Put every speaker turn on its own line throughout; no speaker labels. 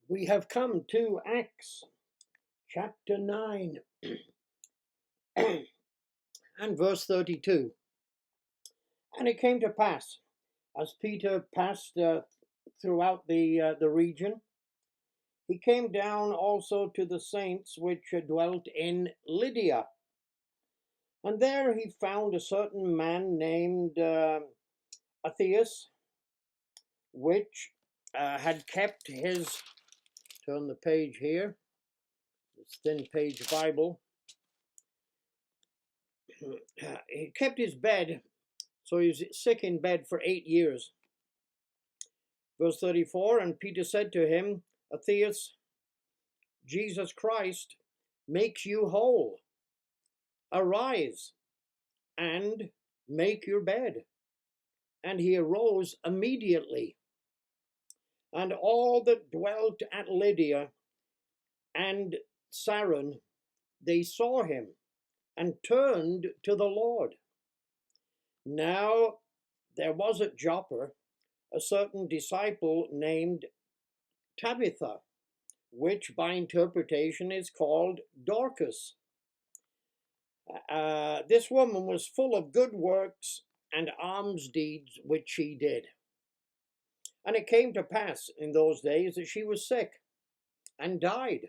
We have come to Acts chapter 9 and verse 32. And it came to pass, as Peter passed throughout the region, he came down also to the saints which dwelt in Lydia. And there he found a certain man named Atheus, which had kept his, turn the page here, this thin page Bible, he kept his bed, so he was sick in bed for 8 years. Verse 34, and Peter said to him, Atheus, Jesus Christ makes you whole. Arise and make your bed. And he arose immediately. And all that dwelt at Lydia and Saron, they saw him and turned to the Lord. Now there was at Joppa a certain disciple named Tabitha, which by interpretation is called Dorcas. This woman was full of good works and alms deeds which she did. And it came to pass in those days that she was sick and died,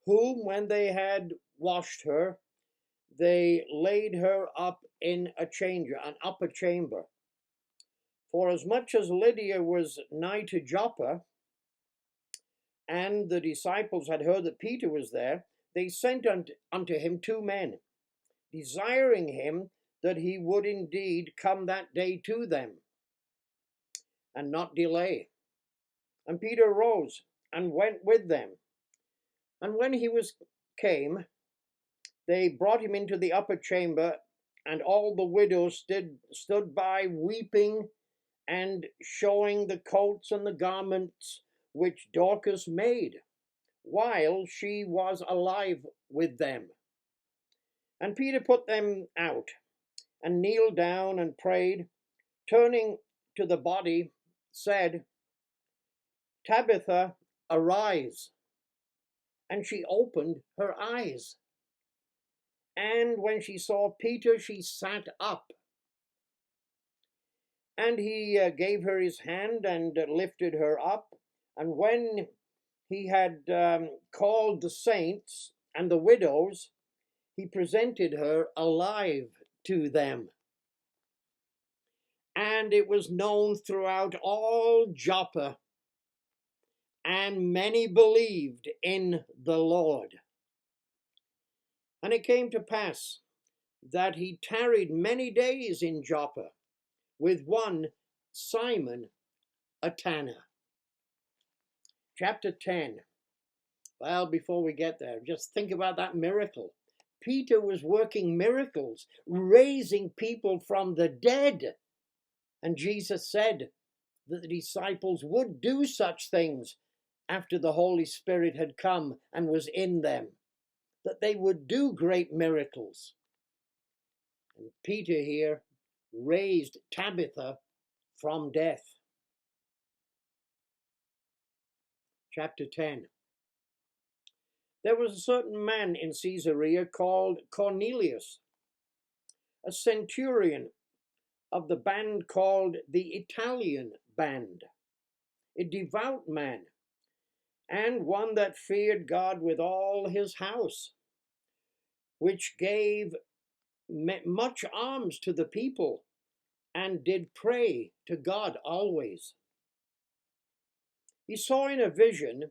whom when they had washed her, they laid her up in an upper chamber. For as much as Lydia was nigh to Joppa, and the disciples had heard that Peter was there, they sent unto him 2 men, desiring him that he would indeed come that day to them, and not delay. And Peter rose and went with them. And when he came, they brought him into the upper chamber, and all the widows stood by weeping and showing the coats and the garments which Dorcas made, while she was alive with them. And Peter put them out, and kneeled down and prayed, turning to the body, said, Tabitha, arise. And she opened her eyes. And when she saw Peter, she sat up. And he gave her his hand and lifted her up. And when he had called the saints and the widows, he presented her alive to them. And it was known throughout all Joppa, and many believed in the Lord. And it came to pass that he tarried many days in Joppa with one Simon, a tanner. Chapter 10. Well, before we get there, just think about that miracle. Peter was working miracles, raising people from the dead. And Jesus said that the disciples would do such things after the Holy Spirit had come and was in them, that they would do great miracles. And Peter here raised Tabitha from death. Chapter 10. There was a certain man in Caesarea called Cornelius, a centurion of the band called the Italian band, a devout man, and one that feared God with all his house, which gave much alms to the people, and did pray to God always. He saw in a vision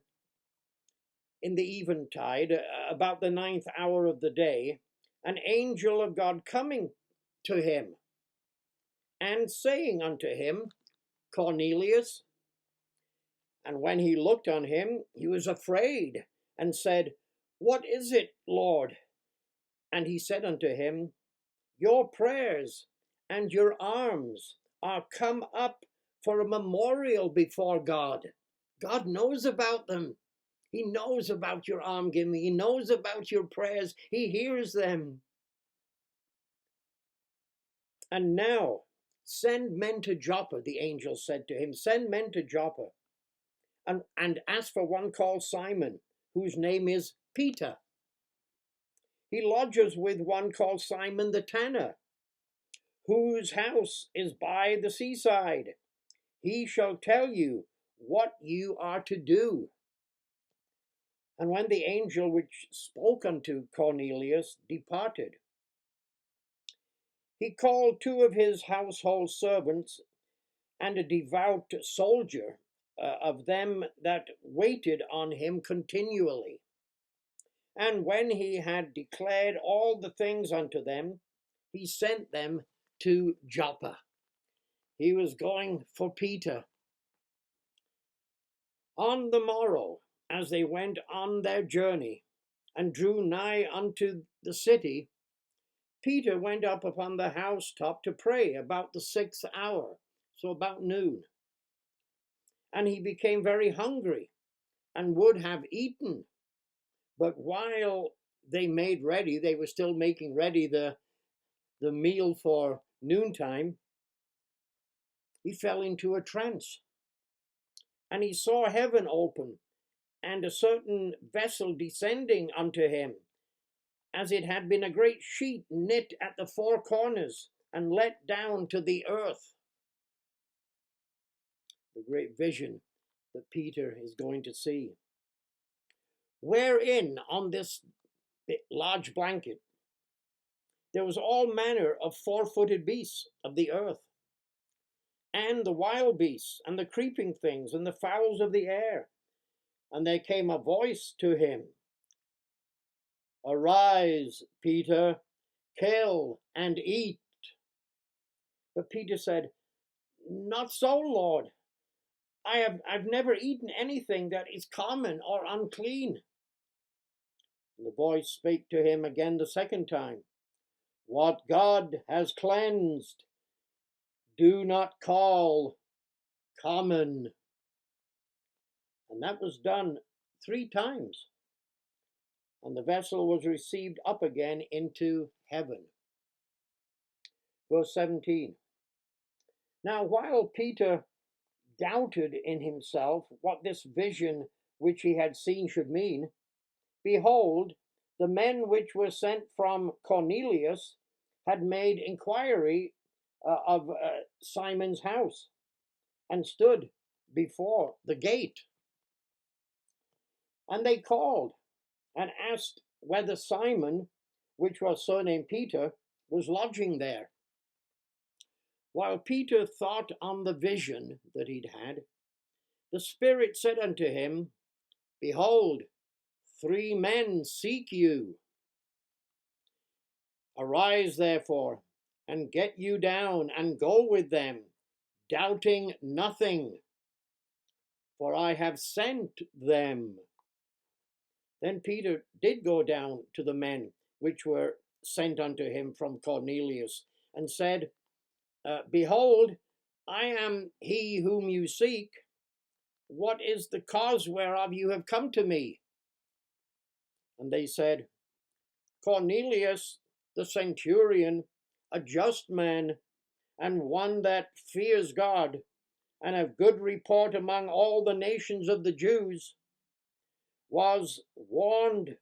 in the eventide, about the 9th hour of the day, an angel of God coming to him, and saying unto him, Cornelius. And when he looked on him, he was afraid, and said, What is it, Lord? And he said unto him, Your prayers and your alms are come up for a memorial before God. God knows about them. He knows about your alms giving. He knows about your prayers. He hears them. And now send men to Joppa, the angel said to him. Send men to Joppa, and asked for one called Simon, whose name is Peter. He lodges with one called Simon the tanner, whose house is by the seaside. He shall tell you what you are to do. And when the angel which spoke unto Cornelius departed, he called two of his household servants and a devout soldier of them that waited on him continually. And when he had declared all the things unto them, he sent them to Joppa. He was going for Peter. On the morrow, as they went on their journey, and drew nigh unto the city, Peter went up upon the housetop to pray about the 6th hour, so about noon. And he became very hungry, and would have eaten. But while they made ready, they were still making ready the meal for noontime, he fell into a trance. And he saw heaven open, and a certain vessel descending unto him, as it had been a great sheet knit at the four corners, and let down to the earth. The great vision that Peter is going to see. Wherein, on this large blanket, there was all manner of four-footed beasts of the earth, and the wild beasts, and the creeping things, and the fowls of the air. And there came a voice to him, Arise, Peter, kill and eat. But Peter said, Not so, Lord. I've never eaten anything that is common or unclean. And the voice spake to him again the second time, What God has cleansed, do not call common. And that was done 3 times. And the vessel was received up again into heaven. Verse 17. Now while Peter doubted in himself what this vision which he had seen should mean, behold, the men which were sent from Cornelius had made inquiry of Simon's house, and stood before the gate. And they called and asked whether Simon, which was surnamed Peter, was lodging there. While Peter thought on the vision that he'd had, the Spirit said unto him, Behold, 3 men seek you. Arise therefore, and get you down, and go with them, doubting nothing, for I have sent them. Then Peter did go down to the men which were sent unto him from Cornelius, and said, Behold, I am he whom you seek. What is the cause whereof you have come to me? And they said, Cornelius, the centurion, a just man, and one that fears God, and of good report among all the nations of the Jews, was warned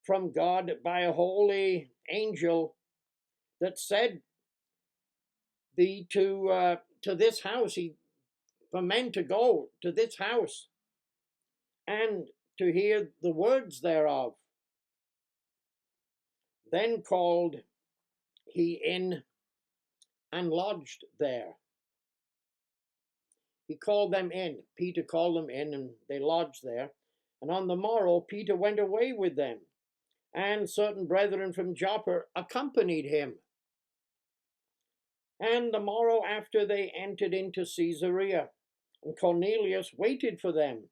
from God by a holy angel that said thee to this house, for men to go to this house and to hear the words thereof. Then called he in and lodged there. He called them in. Peter called them in, and they lodged there. And on the morrow Peter went away with them, and certain brethren from Joppa accompanied him. And the morrow after they entered into Caesarea, and Cornelius waited for them,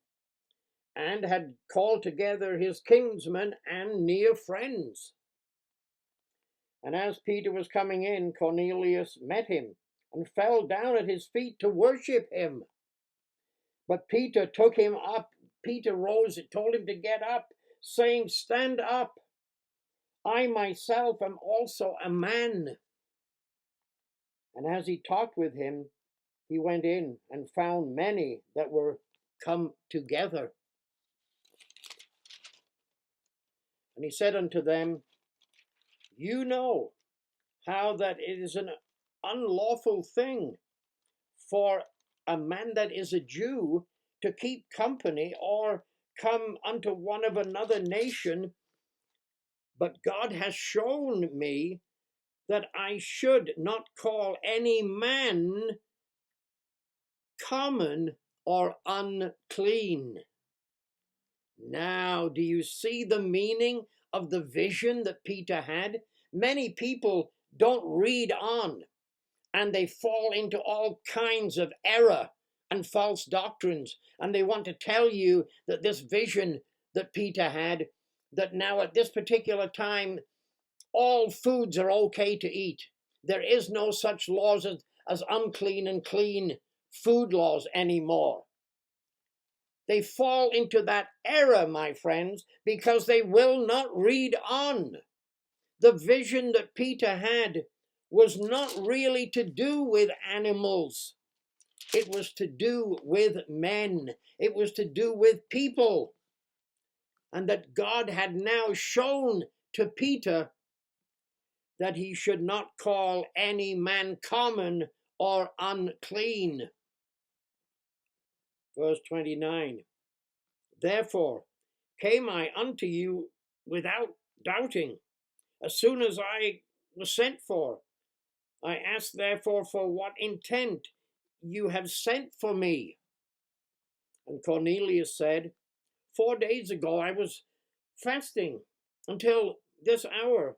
and had called together his kinsmen and near friends. And as Peter was coming in, Cornelius met him, and fell down at his feet to worship him. But Peter took him up. Peter rose and told him to get up, saying, Stand up. I myself am also a man. And as he talked with him, he went in and found many that were come together. And he said unto them, you know how that it is an unlawful thing for a man that is a Jew to keep company or come unto one of another nation, but God has shown me that I should not call any man common or unclean. Now, do you see the meaning of the vision that Peter had? Many people don't read on, and they fall into all kinds of error and false doctrines, and they want to tell you that this vision that Peter had, that now at this particular time all foods are okay to eat. There is no such laws as unclean and clean food laws anymore. They fall into that error, my friends, because they will not read on. The vision that Peter had was not really to do with animals. It was to do with men. It was to do with people. And that God had now shown to Peter that he should not call any man common or unclean. Verse 29. Therefore came I unto you without doubting. As soon as I was sent for, I asked therefore for what intent you have sent for me. And Cornelius said, 4 days ago I was fasting until this hour.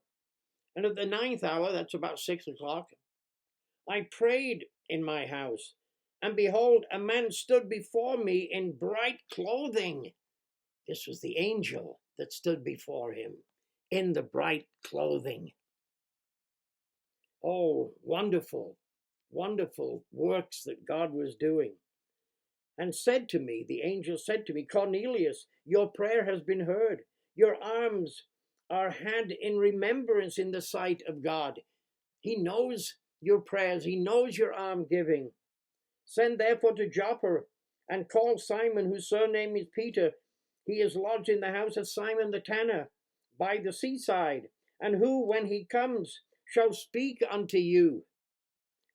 And at the 9th hour, that's about 6 o'clock, I prayed in my house. And behold, a man stood before me in bright clothing. This was the angel that stood before him in the bright clothing. Oh, wonderful, wonderful works that God was doing. And said to me, the angel said to me, Cornelius, your prayer has been heard. Your alms are had in remembrance in the sight of God. He knows your prayers. He knows your alms giving. Send therefore to Joppa and call Simon, whose surname is Peter. He is lodged in the house of Simon the tanner by the seaside, and who, when he comes, shall speak unto you.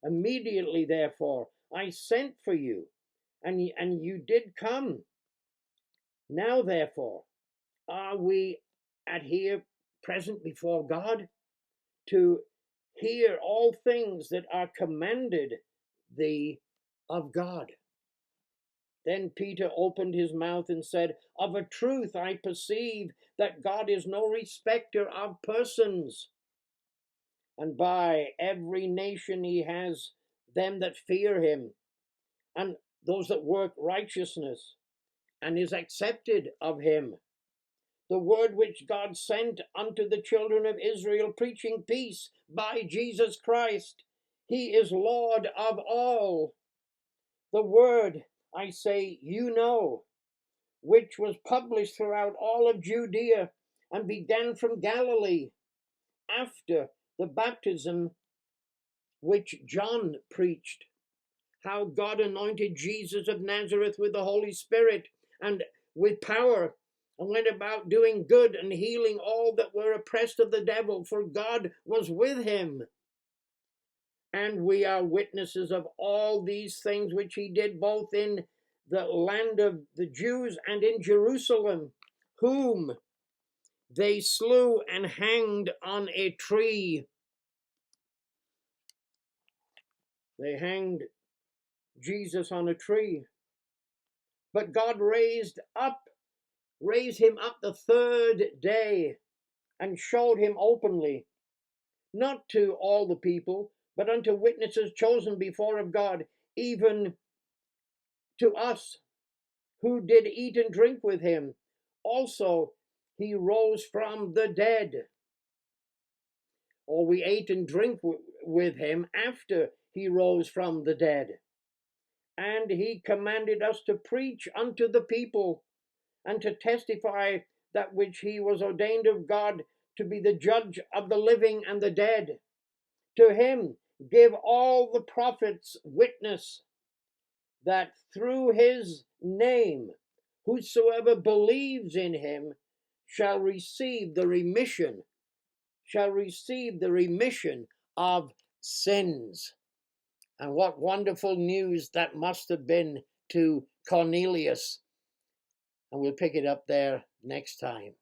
Immediately, therefore, I sent for you, and you did come. Now, therefore, are we at here present before God to hear all things that are commanded thee of God? Then Peter opened his mouth and said, of a truth I perceive that God is no respecter of persons, and by every nation he has them that fear him, and those that work righteousness, and is accepted of him. The word which God sent unto the children of Israel, preaching peace by Jesus Christ. He is Lord of all. The word, I say, you know, which was published throughout all of Judea and began from Galilee after the baptism which John preached, how God anointed Jesus of Nazareth with the Holy Spirit and with power, and went about doing good and healing all that were oppressed of the devil, for God was with him. And we are witnesses of all these things which he did both in the land of the Jews and in Jerusalem, whom they slew and hanged on a tree. They hanged Jesus on a tree. But God raised him up the third day and showed him openly, not to all the people, but unto witnesses chosen before of God, even to us who did eat and drink with him. Also, he rose from the dead. Or we ate and drank with him after he rose from the dead. And he commanded us to preach unto the people and to testify that which he was ordained of God to be the judge of the living and the dead. To him give all the prophets witness that through his name. Whosoever believes in him shall receive the remission of sins. And what wonderful news that must have been to Cornelius. And we'll pick it up there next time.